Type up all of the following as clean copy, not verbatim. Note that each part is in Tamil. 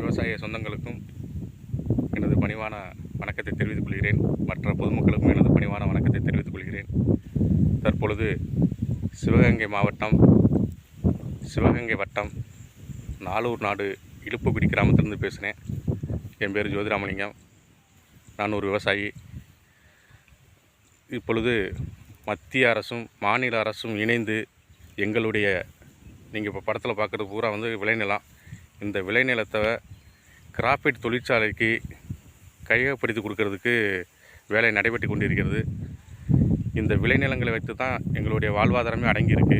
விவசாய சொந்தங்களுக்கும் எனது பணிவான வணக்கத்தை தெரிவித்துக் கொள்கிறேன். மற்ற பொதுமக்களுக்கும் எனது பணிவான வணக்கத்தை தெரிவித்துக் கொள்கிறேன். தற்பொழுது சிவகங்கை மாவட்டம், சிவகங்கை வட்டம், நாலூர் நாடு இழுப்புக்குடி கிராமத்திலிருந்து பேசுகிறேன். என் பேர் ஜோதிராமலிங்கம். நான் ஒரு விவசாயி. இப்பொழுது மத்திய அரசும் மாநில அரசும் இணைந்து எங்களுடைய, நீங்கள் இப்போ படத்தில் பார்க்குறது பூரா விளைநிலம். இந்த விளைநிலத்தை கிராஃபைட் தொழிற்சாலைக்கு கையகப்படுத்தி கொடுக்கறதுக்கு வேலை நடைபெற்று கொண்டிருக்கிறது. இந்த விளைநிலங்களை வைத்து தான் எங்களுடைய வாழ்வாதாரமே அடங்கியிருக்கு.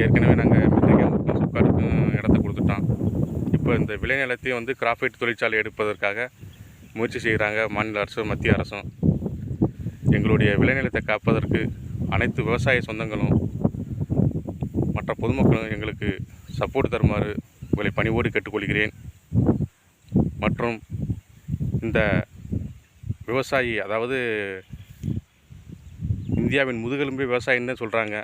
ஏற்கனவே நாங்கள் மின்னிலையம் சுக்காடுக்கும் இடத்த கொடுத்துட்டோம். இப்போ இந்த விளைநிலத்தையும் கிராஃபைட் தொழிற்சாலை எடுப்பதற்காக முயற்சி செய்கிறாங்க மாநில அரசும் மத்திய அரசும். எங்களுடைய விளைநிலத்தை காப்பதற்கு அனைத்து விவசாய சொந்தங்களும் மற்ற பொதுமக்களும் எங்களுக்கு சப்போர்ட் தருமாறு உங்களை பணிவோடு கேட்டுக்கொள்கிறேன். மற்றும் இந்த விவசாயி, அதாவது இந்தியாவின் முதுகெலும்பு விவசாயின்னு சொல்கிறாங்க.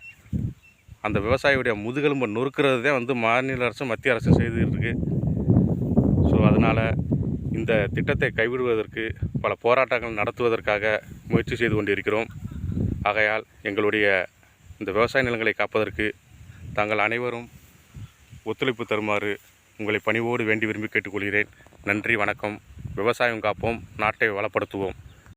அந்த விவசாயியுடைய முதுகெலும்பை நொறுக்கிறது தான் மாநில அரசும் மத்திய அரசும் செய்துருக்கு. ஸோ அதனால் இந்த திட்டத்தை கைவிடுவதற்கு பல போராட்டங்கள் நடத்துவதற்காக முயற்சி செய்து கொண்டிருக்கிறோம். ஆகையால் எங்களுடைய இந்த விவசாய நிலங்களை காப்பதற்கு தாங்கள் அனைவரும் ஒத்துழைப்பு தருமாறு உங்களை பணிவோடு வேண்டி விரும்பி கேட்டுக்கொள்கிறேன். நன்றி, வணக்கம். விவசாயம் காப்போம், நாட்டை வளப்படுத்துவோம்.